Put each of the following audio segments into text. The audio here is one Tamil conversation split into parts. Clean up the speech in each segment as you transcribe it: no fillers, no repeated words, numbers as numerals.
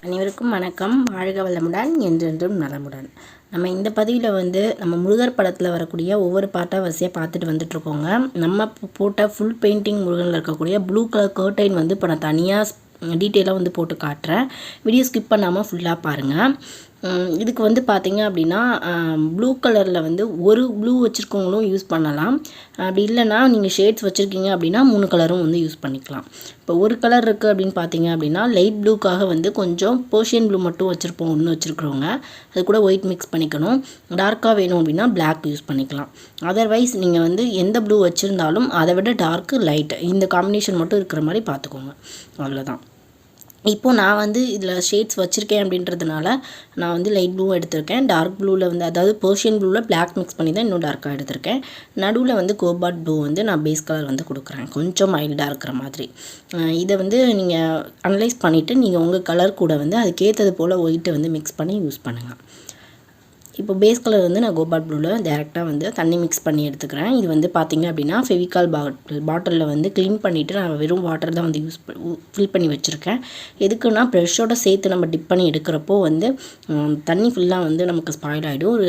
அனைவருக்கும் வணக்கம். வாழ்க வளமுடன், என்றென்றும் நலமுடன். நம்ம இந்த பதிவில் வந்து நம்ம முருகர் படத்தில் வரக்கூடிய ஒவ்வொரு பாட்டாக வரிசையாக பார்த்துட்டு வந்துட்ருக்கோங்க. நம்ம போட்ட ஃபுல் பெயிண்டிங் முருகனில் இருக்கக்கூடிய ப்ளூ கலர் கர்டைன் வந்து இப்போ நான் தனியாக டீட்டெயிலாக வந்து போட்டு காட்டுறேன். வீடியோ ஸ்கிப் பண்ணாமல் ஃபுல்லாக பாருங்கள். இதுக்கு வந்து பார்த்திங்க அப்படின்னா ப்ளூ கலரில் வந்து ஒரு ப்ளூ வச்சுருக்கவங்களும் யூஸ் பண்ணலாம். அப்படி இல்லைன்னா நீங்கள் ஷேட்ஸ் வச்சுருக்கீங்க அப்படின்னா 3 கலரும் வந்து யூஸ் பண்ணிக்கலாம். இப்போ ஒரு கலர் இருக்குது அப்படின்னு பார்த்தீங்க அப்படின்னா லைட் ப்ளூக்காக வந்து கொஞ்சம் பர்ஷியன் ப்ளூ மட்டும் வச்சுருப்போம் ஒன்று வச்சுருக்கிறவங்க. அது கூட ஒயிட் மிக்ஸ் பண்ணிக்கணும். டார்க்காக வேணும் அப்படின்னா பிளாக் யூஸ் பண்ணிக்கலாம். அதர்வைஸ் நீங்கள் வந்து எந்த ப்ளூ வச்சுருந்தாலும் அதை விட டார்க்கு லைட் இந்த காம்பினேஷன் மட்டும் இருக்கிற மாதிரி பார்த்துக்கோங்க. அவ்வளோதான். இப்போது நான் வந்து இதில் ஷேட்ஸ் வச்சுருக்கேன் அப்படின்றதுனால நான் வந்து லைட் ப்ளூவும் எடுத்திருக்கேன். டார்க் ப்ளூவில் வந்து அதாவது பர்ஷியன் ப்ளூவில் பிளாக் மிக்ஸ் பண்ணி தான் இன்னும் டார்க்காக எடுத்திருக்கேன். நடுவில் வந்து கோபால்ட் ப்ளூ வந்து நான் பேஸ் கலர் வந்து கொடுக்குறேன், கொஞ்சம் மைல்டாக இருக்கிற மாதிரி. இதை வந்து நீங்கள் அனலைஸ் பண்ணிவிட்டு நீங்கள் உங்கள் கலர் கூட வந்து அதுக்கேற்றது போல் ஒயிட்டை வந்து மிக்ஸ் பண்ணி யூஸ் பண்ணுங்கள். இப்போ பேஸ் கலர் வந்து நான் கோபால்ட் ப்ளூவில் டேரெக்டாக வந்து தண்ணி மிக்ஸ் பண்ணி எடுத்துக்கிறேன். இது வந்து பார்த்திங்க அப்படின்னா ஃபெவிகால் பாட்டிலில் வந்து க்ளீன் பண்ணிவிட்டு நான் வெறும் வாட்டர் தான் வந்து ஃபில் பண்ணி வச்சுருக்கேன். எதுக்குன்னா ப்ரெஷ்ஷோட சேர்த்து நம்ம டிப் பண்ணி எடுக்கிறப்போ வந்து தண்ணி ஃபுல்லாக வந்து நமக்கு ஸ்பாயில் ஆகிடும்.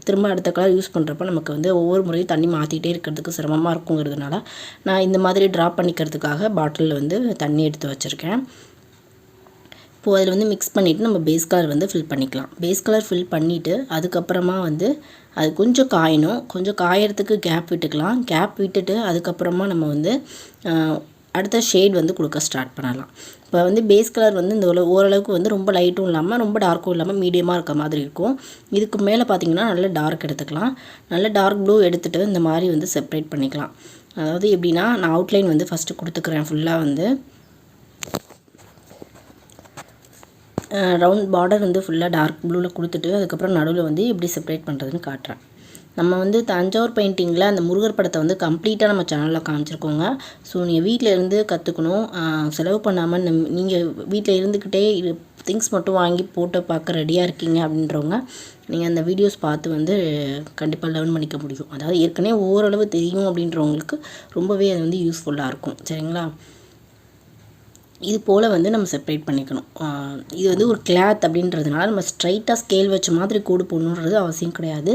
திரும்ப அடுத்த கலர் யூஸ் பண்ணுறப்போ நமக்கு வந்து ஒவ்வொரு முறையும் தண்ணி மாற்றிட்டே இருக்கிறதுக்கு சிரமமாக இருக்குங்கிறதுனால நான் இந்த மாதிரி ட்ராப் பண்ணிக்கிறதுக்காக பாட்டிலில் வந்து தண்ணி எடுத்து வச்சுருக்கேன். இப்போது அதில் வந்து மிக்ஸ் பண்ணிவிட்டு நம்ம பேஸ் கலர் வந்து ஃபில் பண்ணிக்கலாம். பேஸ் கலர் ஃபில் பண்ணிவிட்டு அதுக்கப்புறமா வந்து அது கொஞ்சம் காயணும். கொஞ்சம் காயறதுக்கு கேப் விட்டுக்கலாம். கேப் விட்டுட்டு அதுக்கப்புறமா நம்ம வந்து அடுத்த ஷேட் வந்து கொடுக்க ஸ்டார்ட் பண்ணலாம். இப்போ வந்து பேஸ் கலர் வந்து இந்த ஓரளவுக்கு வந்து ரொம்ப லைட்டும் இல்லாமல் ரொம்ப டார்க்கும் இல்லாமல் மீடியமாக இருக்க மாதிரி இருக்கும். இதுக்கு மேலே பார்த்திங்கன்னா நல்ல டார்க் எடுத்துக்கலாம். நல்ல டார்க் ப்ளூ எடுத்துகிட்டு இந்த மாதிரி வந்து செப்ரேட் பண்ணிக்கலாம். அதாவது எப்படின்னா நான் அவுட்லைன் வந்து ஃபஸ்ட்டு கொடுத்துக்கிறேன். ஃபுல்லாக வந்து ரவுண்ட் பார்டர் வந்து ஃபுல்லாக டார்க் ப்ளூவில் கொடுத்துட்டு அதுக்கப்புறம் நடுவில் வந்து எப்படி செப்பரேட் பண்ணுறதுன்னு காட்டுறேன். நம்ம வந்து தஞ்சாவூர் பெயிண்டிங்கில் அந்த முருகர் படத்தை வந்து கம்ப்ளீட்டாக நம்ம சேனலில் காமிச்சிருக்கோங்க. ஸோ நீங்கள் வீட்டில் இருந்து கற்றுக்கணும், செலவு பண்ணாமல் நீங்கள் வீட்டில் இருந்துக்கிட்டே திங்ஸ் மட்டும் வாங்கி போட்டு பார்க்க ரெடியாக இருக்கீங்க அப்படின்றவங்க நீங்கள் அந்த வீடியோஸ் பார்த்து வந்து கண்டிப்பாக லேர்ன் பண்ணிக்க முடியும். அதாவது ஏற்கனவே ஓரளவு தெரியும் அப்படின்றவங்களுக்கு ரொம்பவே அது வந்து யூஸ்ஃபுல்லாக இருக்கும். சரிங்களா? இது போல் வந்து நம்ம செப்பரேட் பண்ணிக்கணும். இது வந்து ஒரு கிளாத் அப்படின்றதுனால நம்ம ஸ்ட்ரைட்டாக ஸ்கேல் வச்ச மாதிரி கோடு போடணுன்றது அவசியம் கிடையாது.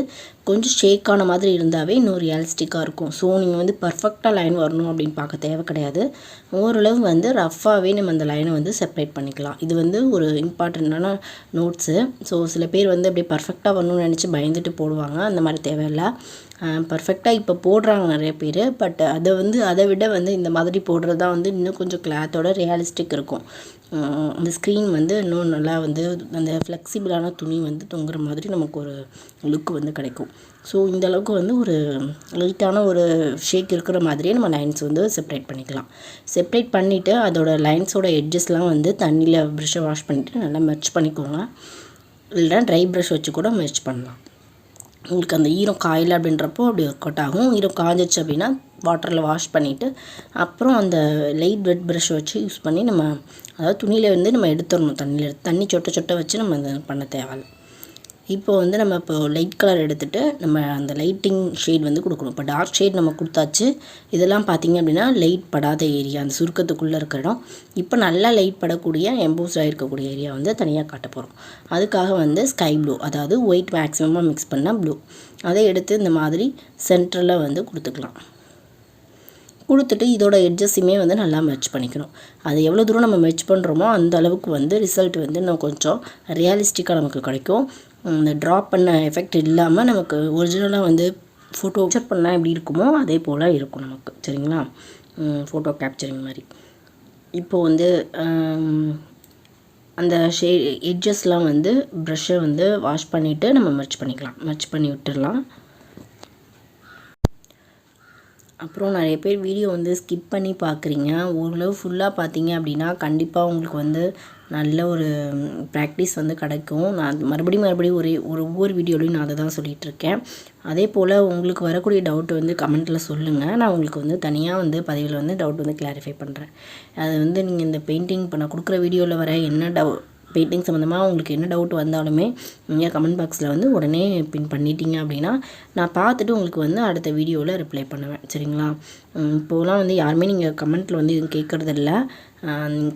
கொஞ்சம் ஷேக்கான மாதிரி இருந்தாவே இன்னும் ரியலிஸ்டிக்காக இருக்கும். ஸோ நீங்கள் வந்து பர்ஃபெக்டாக லைன் வரணும் அப்படின்னு பார்க்க தேவை கிடையாது. ஓரளவு வந்து ரஃப்பாகவே நம்ம அந்த லைனை வந்து செப்பரேட் பண்ணிக்கலாம். இது வந்து ஒரு இம்பார்ட்டண்ட்டான நோட்ஸு. ஸோ சில பேர் வந்து அப்படியே பர்ஃபெக்டாக வரணும்னு நினச்சி பயந்துட்டு போடுவாங்க. அந்த மாதிரி தேவையில்லை. பர்ஃபெக்டாக இப்போ போடுறாங்க நிறைய பேர். பட் அதை விட வந்து இந்த மாதிரி போடுறது தான் வந்து இன்னும் கொஞ்சம் கிளாத்தோட ரியலிஸ்டிக் இருக்கும். அந்த ஸ்க்ரீன் வந்து இன்னும் நல்லா வந்து அந்த ஃப்ளெக்சிபிளான துணி வந்து தொங்குற மாதிரி நமக்கு ஒரு லுக் வந்து கிடைக்கும். ஸோ இந்த அளவுக்கு வந்து ஒரு லைட்டான ஒரு ஷேக் இருக்கிற மாதிரியே நம்ம லைன்ஸ் வந்து செப்பரேட் பண்ணிக்கலாம். செப்பரேட் பண்ணிவிட்டு அதோட லைன்ஸோட எட்ஜஸ்லாம் வந்து தண்ணியில் ப்ரஷ்ஷை வாஷ் பண்ணிவிட்டு நல்லா மெர்ச் பண்ணிக்கோங்க. இல்லைனா ட்ரை ப்ரஷ் வச்சு கூட மெர்ச் பண்ணலாம். உங்களுக்கு அந்த ஈரம் காயலை அப்படின்றப்போ அப்படி ஒர்க் அவுட் ஆகும். ஈரம் காஞ்சிச்சு அப்படின்னா வாட்டரில் வாஷ் பண்ணிவிட்டு அப்புறம் அந்த லைட் வெட் ப்ரஷ் வச்சு யூஸ் பண்ணி நம்ம அதாவது துணியில் வந்து நம்ம எடுத்துடணும். தண்ணி சொட்ட சொட்ட வச்சு நம்ம அதை பண்ண தேவையில்லை. இப்போ வந்து நம்ம இப்போ லைட் கலர் எடுத்துகிட்டு நம்ம அந்த லைட்டிங் ஷேட் வந்து கொடுக்கணும். இப்போ டார்க் ஷேட் நம்ம கொடுத்தாச்சு. இதெல்லாம் பார்த்திங்க அப்படின்னா லைட் படாத ஏரியா, அந்த சுருக்கத்துக்குள்ளே இருக்கிற இடம். இப்போ நல்லா லைட் படக்கூடிய எம்போஸ்டாக இருக்கக்கூடிய ஏரியா வந்து தனியாக காட்ட போகிறோம். அதுக்காக வந்து ஸ்கை ப்ளூ, அதாவது ஒயிட் மேக்ஸிமமாக மிக்ஸ் பண்ண ப்ளூ, அதை எடுத்து இந்த மாதிரி சென்டரில் வந்து கொடுத்துட்டு இதோட எட்ஜஸையுமே வந்து நல்லா மெர்ச் பண்ணிக்கணும். அது எவ்வளோ தூரம் நம்ம மெர்ச் பண்ணுறோமோ அந்த அளவுக்கு வந்து ரிசல்ட் வந்து இன்னும் கொஞ்சம் ரியலிஸ்டிக்காக நமக்கு கிடைக்கும். இந்த ட்ராப் பண்ண எஃபெக்ட் இல்லாமல் நமக்கு ஒரிஜினலாக வந்து ஃபோட்டோ கேப்சர் பண்ணால் எப்படி இருக்குமோ அதே போல் இருக்கும் நமக்கு. சரிங்களா? ஃபோட்டோ கேப்சரிங் மாதிரி. இப்போது வந்து அந்த எட்ஜஸ்லாம் வந்து ப்ரஷ்ஷை வந்து வாஷ் பண்ணிவிட்டு நம்ம மெர்ச் பண்ணிக்கலாம். மெர்ச் பண்ணி விட்டுடலாம். அப்புறம் நிறைய பேர் வீடியோ வந்து ஸ்கிப் பண்ணி பார்க்குறீங்க. ஓரளவு ஃபுல்லாக பார்த்தீங்க அப்படின்னா கண்டிப்பாக உங்களுக்கு வந்து நல்ல ஒரு ப்ராக்டிஸ் வந்து கிடைக்கும். நான் மறுபடியும் ஒவ்வொரு வீடியோலையும் நான் அதை தான் சொல்லிகிட்ருக்கேன். அதே போல் உங்களுக்கு வரக்கூடிய டவுட் வந்து கமெண்ட்டில் சொல்லுங்கள். நான் உங்களுக்கு வந்து தனியாக வந்து பதிவில் வந்து டவுட் வந்து கிளாரிஃபை பண்ணுறேன். அது வந்து நீங்கள் இந்த பெயிண்டிங் இப்போ நான் கொடுக்குற வீடியோவில் வர என்ன பெயிண்டிங் சம்மந்தமாக உங்களுக்கு என்ன டவுட் வந்தாலுமே நீங்கள் கமெண்ட் பாக்ஸில் வந்து உடனே பின் பண்ணிட்டீங்க அப்படின்னா நான் பார்த்துட்டு உங்களுக்கு வந்து அடுத்த வீடியோவில் ரிப்ளை பண்ணுவேன். சரிங்களா? இப்போலாம் வந்து யாருமே நீங்கள் கமெண்ட்டில் வந்து எதுவும் கேட்குறதில்ல.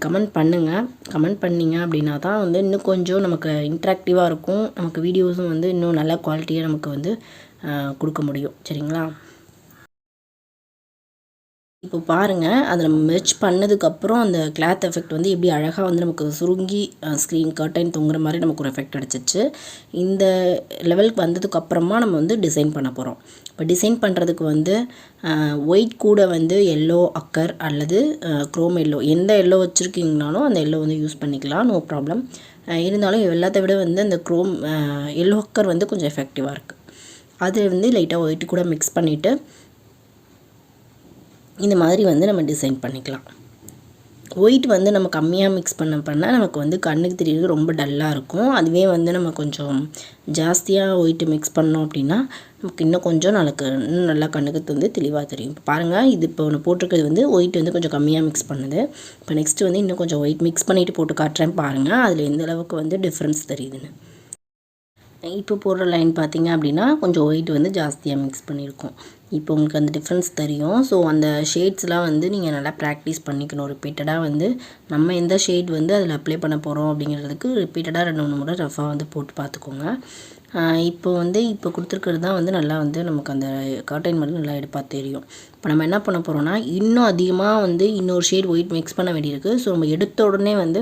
கமெண்ட் பண்ணுங்கள். கமெண்ட் பண்ணிங்க அப்படின்னா தான் வந்து இன்னும் கொஞ்சம் நமக்கு இன்ட்ராக்டிவாக இருக்கும். நமக்கு வீடியோஸும் வந்து இன்னும் நல்ல குவாலிட்டியாக நமக்கு வந்து கொடுக்க முடியும். சரிங்களா? இப்போ பாருங்கள், அதை நம்ம மெர்ச் பண்ணதுக்கப்புறம் அந்த கிளாத் எஃபெக்ட் வந்து எப்படி அழகாக வந்து நமக்கு சுருங்கி ஸ்க்ரீன் கர்டைன் தொங்குற மாதிரி நமக்கு ஒரு எஃபெக்ட் அடிச்சிச்சு. இந்த லெவலுக்கு வந்ததுக்கப்புறமா நம்ம வந்து டிசைன் பண்ண போகிறோம். இப்போ டிசைன் பண்ணுறதுக்கு வந்து ஒயிட் கூட வந்து எல்லோ அக்கர் அல்லது க்ரோம் எல்லோ, எந்த எல்லோ வச்சுருக்கீங்கனாலும் அந்த எல்லோ வந்து யூஸ் பண்ணிக்கலாம், நோ ப்ராப்ளம். இருந்தாலும் எல்லாத்த விட வந்து அந்த எல்லோ அக்கர் வந்து கொஞ்சம் எஃபெக்டிவாக இருக்குது. அது வந்து லைட்டாக ஒயிட் கூட மிக்ஸ் பண்ணிவிட்டு இந்த மாதிரி வந்து நம்ம டிசைன் பண்ணிக்கலாம். ஒயிட் வந்து நம்ம கம்மியாக மிக்ஸ் பண்ண நமக்கு வந்து கண்ணுக்கு தெரியுறது ரொம்ப டல்லாக இருக்கும். அதுவே வந்து நம்ம கொஞ்சம் ஜாஸ்தியாக ஒயிட்டு மிக்ஸ் பண்ணோம் அப்படின்னா நமக்கு இன்னும் கொஞ்சம் இன்னும் நல்லா கண்ணுக்கு வந்து தெளிவாக தெரியும். இப்போ பாருங்கள், இது இப்போ ஒன்று போட்டிருக்கிறது வந்து ஒயிட் வந்து கொஞ்சம் கம்மியாக மிக்ஸ் பண்ணுது. இப்போ நெக்ஸ்ட்டு வந்து இன்னும் கொஞ்சம் ஒயிட் மிக்ஸ் பண்ணிவிட்டு போட்டு காட்டுறேன் பாருங்கள், அதில் எந்த அளவுக்கு வந்து டிஃப்ரென்ஸ் தெரியுதுன்னு. இப்போ போடுற லைன் பார்த்திங்க அப்படின்னா கொஞ்சம் ஒயிட் வந்து ஜாஸ்தியாக மிக்ஸ் பண்ணியிருக்கோம். இப்போ உங்களுக்கு அந்த டிஃப்ரென்ஸ் தெரியும். ஸோ அந்த ஷேட்ஸ்லாம் வந்து நீங்கள் நல்லா ப்ராக்டிஸ் பண்ணிக்கணும். ரிப்பீட்டடாக வந்து நம்ம எந்த ஷேட் வந்து அதில் அப்ளை பண்ண போகிறோம் அப்படிங்கிறதுக்கு ரிப்பீட்டடாக 2-3 முறை ரஃபாக வந்து போட்டு பார்த்துக்கோங்க. இப்போ கொடுத்துருக்கிறது தான் வந்து நல்லா வந்து நமக்கு அந்த கர்டைன் மட்டும் நல்லா எடுப்பாக தெரியும். இப்போ நம்ம என்ன பண்ண போகிறோம்னா இன்னும் அதிகமாக வந்து இன்னொரு ஷேட் ஒயிட் மிக்ஸ் பண்ண வேண்டியிருக்கு. ஸோ நம்ம எடுத்த உடனே வந்து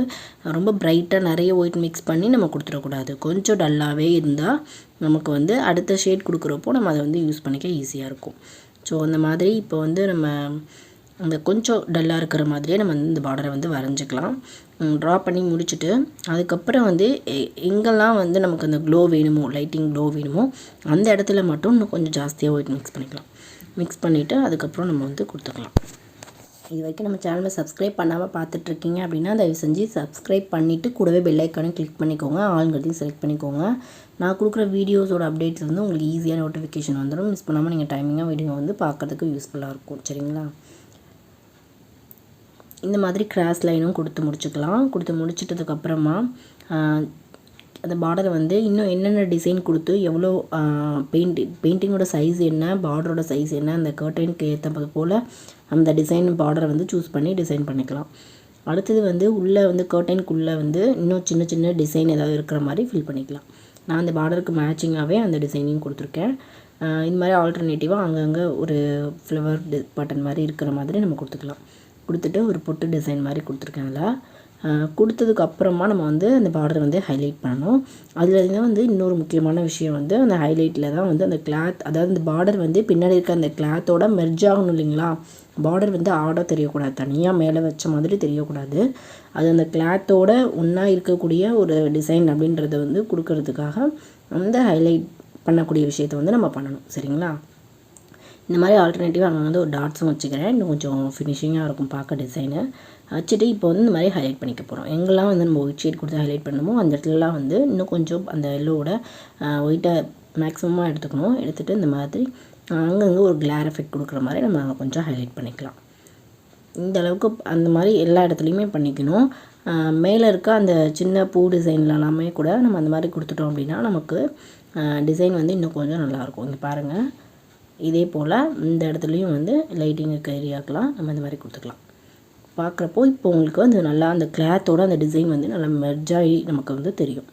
ரொம்ப பிரைட்டாக நிறைய ஒயிட் மிக்ஸ் பண்ணி நம்ம கொடுத்துடக்கூடாது. கொஞ்சம் டல்லாகவே இருந்தால் நமக்கு வந்து அடுத்த ஷேட் கொடுக்குறப்போ நம்ம அதை வந்து யூஸ் பண்ணிக்க ஈஸியாக இருக்கும். ஸோ அந்த மாதிரி இப்போ வந்து நம்ம அந்த கொஞ்சம் டல்லாக இருக்கிற மாதிரியே நம்ம வந்து இந்த பார்டரை வந்து வரைஞ்சிக்கலாம். ட்ரா பண்ணி முடிச்சுட்டு அதுக்கப்புறம் வந்து எங்கெல்லாம் வந்து நமக்கு அந்த க்ளோ வேணுமோ, லைட்டிங் க்ளோ வேணுமோ அந்த இடத்துல மட்டும் இன்னும் கொஞ்சம் ஜாஸ்தியாக ஒயிட் மிக்ஸ் பண்ணிக்கலாம். மிக்ஸ் பண்ணிவிட்டு அதுக்கப்புறம் நம்ம வந்து கொடுத்துக்கலாம். இது வரைக்கும் நம்ம சேனலை சப்ஸ்கிரைப் பண்ணாமல் பார்த்துட்ருக்கீங்க அப்படின்னா தயவு செஞ்சு சப்ஸ்கிரைப் பண்ணிவிட்டு கூடவே பெல் ஐக்கானை கிளிக் பண்ணிக்கோங்க, ஆளுங்கிறதையும் செலக்ட் பண்ணிக்கோங்க. நான் கொடுக்குற வீடியோஸோட அப்டேட்ஸ் வந்து உங்களுக்கு ஈஸியாக நோட்டிஃபிகேஷன் வந்துடும். மிஸ் பண்ணாமல் நீங்கள் டைமிங்காக வீடியோ வந்து பார்க்குறதுக்கு யூஸ்ஃபுல்லாக இருக்கும். சரிங்களா? இந்த மாதிரி கிராஸ் லைனும் கொடுத்து முடிச்சுக்கலாம். கொடுத்து முடிச்சிட்டதுக்கப்புறமா அந்த பார்டரை வந்து இன்னும் என்னென்ன டிசைன் கொடுத்து எவ்வளோ பெயிண்டிங்கோட சைஸ் என்ன, பார்டரோட சைஸ் என்ன, அந்த கர்டைனுக்கு ஏற்ற போல் அந்த டிசைன் பார்டரை வந்து சூஸ் பண்ணி டிசைன் பண்ணிக்கலாம். அடுத்தது வந்து உள்ளே வந்து கர்டைனுக்குள்ளே வந்து இன்னும் சின்ன சின்ன டிசைன் ஏதாவது இருக்கிற மாதிரி ஃபில் பண்ணிக்கலாம். நான் அந்த பார்டருக்கு மேட்சிங்காகவே அந்த டிசைனையும் கொடுத்துருக்கேன். இந்த மாதிரி ஆல்டர்னேட்டிவாக அங்கங்கே ஒரு ஃப்ளவர் பட்டன் மாதிரி இருக்கிற மாதிரி நம்ம கொடுத்துக்கலாம். கொடுத்துட்டு ஒரு பொட்டு டிசைன் மாதிரி கொடுத்துருக்கேன். அதில் கொடுத்ததுக்கப்புறமா நம்ம வந்து அந்த பார்டரை வந்து ஹைலைட் பண்ணணும். அதில் தான் வந்து இன்னொரு முக்கியமான விஷயம் வந்து அந்த ஹைலைட்டில் தான் வந்து அந்த கிளாத், அதாவது அந்த பார்டர் வந்து பின்னாடி இருக்க அந்த கிளாத்தோட மெர்ஜ் ஆகணும் இல்லைங்களா? பார்டர் வந்து ஆடாக தெரியக்கூடாது, தனியாக மேலே வச்ச மாதிரி தெரியக்கூடாது. அது அந்த கிளாத்தோட ஒன்றா இருக்கக்கூடிய ஒரு டிசைன் அப்படின்றத வந்து கொடுக்கறதுக்காக அந்த ஹைலைட் பண்ணக்கூடிய விஷயத்தை வந்து நம்ம பண்ணணும். சரிங்களா? இந்த மாதிரி ஆல்டர்னேட்டிவாக அங்கே வந்து ஒரு டாட்ஸும் வச்சுக்கிறேன். இன்னும் கொஞ்சம் ஃபினிஷிங்காக இருக்கும் பார்க்க டிசைனு. வச்சுட்டு இப்போ வந்து இந்த மாதிரி ஹைலைட் பண்ணிக்க போகிறோம். எங்கெல்லாம் வந்து நம்ம ஒயிட் ஷேட் கொடுத்து ஹைலைட் பண்ணணுமோ அந்த இடத்துலலாம் வந்து இன்னும் கொஞ்சம் அந்த எல்லோவோட ஒயிட்டை மேக்ஸிமமாக எடுத்துக்கணும். எடுத்துகிட்டு இந்த மாதிரி அங்கங்கே ஒரு கிளார் எஃபெக்ட் கொடுக்குற மாதிரி நம்ம கொஞ்சம் ஹைலைட் பண்ணிக்கலாம். இந்த அளவுக்கு அந்த மாதிரி எல்லா இடத்துலையுமே பண்ணிக்கணும். மேலே இருக்க அந்த சின்ன பூ டிசைன்லலாமே கூட நம்ம அந்த மாதிரி கொடுத்துட்டோம் அப்படின்னா நமக்கு டிசைன் வந்து இன்னும் கொஞ்சம் நல்லாயிருக்கும். இங்கே பாருங்கள், இதே போல் இந்த இடத்துலையும் வந்து லைட்டிங் இருக்க ஏரியாக்கெலாம் நம்ம இந்த மாதிரி கொடுத்துக்கலாம். பார்க்குறப்போ இப்போ உங்களுக்கு வந்து நல்லா அந்த கிளாத்தோட அந்த டிசைன் வந்து நல்லா மெர்ஜாகி நமக்கு வந்து தெரியும்.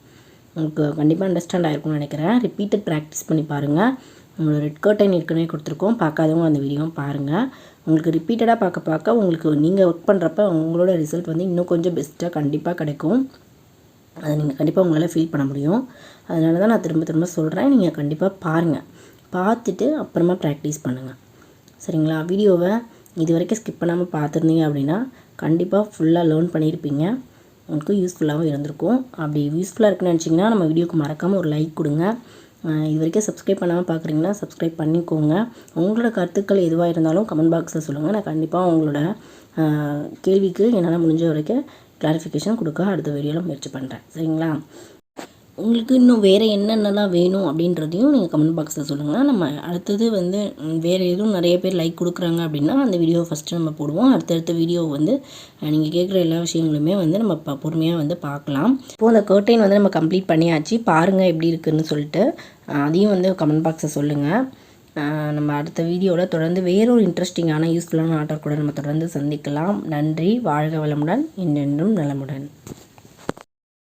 உங்களுக்கு கண்டிப்பாக அண்டர்ஸ்டாண்ட் ஆகிருக்கும்னு நினைக்கிறேன். ரிப்பீட்டட் ப்ராக்டிஸ் பண்ணி பாருங்கள். உங்களோட ரெட் கர்டைன் ஏற்கனவே கொடுத்துருக்கோம், பார்க்காதவங்க அந்த வீடியோவும் பாருங்கள். உங்களுக்கு ரிப்பீட்டடாக பார்க்க உங்களுக்கு நீங்கள் ஒர்க் பண்ணுறப்ப உங்களோட ரிசல்ட் வந்து இன்னும் கொஞ்சம் பெஸ்ட்டாக கண்டிப்பாக கிடைக்கும். அதை நீங்கள் கண்டிப்பாக உங்களால் ஃபீல் பண்ண முடியும். அதனால தான் நான் திரும்ப சொல்கிறேன், நீங்கள் கண்டிப்பாக பாருங்கள். பார்த்துட்டு அப்புறமா ப்ராக்டிஸ் பண்ணுங்கள். சரிங்களா? வீடியோவை இது வரைக்கும் ஸ்கிப் பண்ணாமல் பார்த்துருந்தீங்க அப்படின்னா கண்டிப்பாக ஃபுல்லாக லேர்ன் பண்ணியிருப்பீங்க. உங்களுக்கு யூஸ்ஃபுல்லாகவும் இருந்திருக்கும். அப்படி யூஸ்ஃபுல்லாக இருக்குன்னு நினச்சிங்கன்னா நம்ம வீடியோக்கு மறக்காமல் ஒரு லைக் கொடுங்க. இது வரைக்கும் சப்ஸ்கிரைப் பண்ணாமல் பார்க்குறீங்கன்னா சப்ஸ்கிரைப் பண்ணிக்கோங்க. உங்களோட கருத்துக்கள் எதுவாக இருந்தாலும் கமெண்ட் பாக்ஸில் சொல்லுங்கள். நான் கண்டிப்பாக உங்களோட கேள்விக்கு என்னால் முடிஞ்ச வரைக்கும் கிளாரிஃபிகேஷன் கொடுக்க அடுத்த வீடியோவில் முயற்சி பண்ணுறேன். சரிங்களா? உங்களுக்கு இன்னும் வேறு என்னென்னலாம் வேணும் அப்படின்றதையும் நீங்கள் கமெண்ட் பாக்ஸில் சொல்லுங்கள். நம்ம அடுத்தது வந்து வேறு எதுவும் நிறைய பேர் லைக் கொடுக்குறாங்க அப்படின்னா அந்த வீடியோ ஃபஸ்ட்டு நம்ம போடுவோம். அடுத்தடுத்த வீடியோ வந்து நீங்கள் கேட்குற எல்லா விஷயங்களுமே வந்து நம்ம பொறுமையாக வந்து பார்க்கலாம். இப்போது அந்த கர்டைன் வந்து நம்ம கம்ப்ளீட் பண்ணியாச்சு. பாருங்கள் எப்படி இருக்குதுன்னு சொல்லிட்டு அதையும் வந்து கமெண்ட் பாக்ஸில் சொல்லுங்கள். நம்ம அடுத்த வீடியோவில் தொடர்ந்து வேறொரு இன்ட்ரெஸ்டிங்கான யூஸ்ஃபுல்லான ஆர்டர் கூட நம்ம தொடர்ந்து சந்திக்கலாம். நன்றி. வாழ்க வளமுடன். என்றென்றும் நலமுடன்.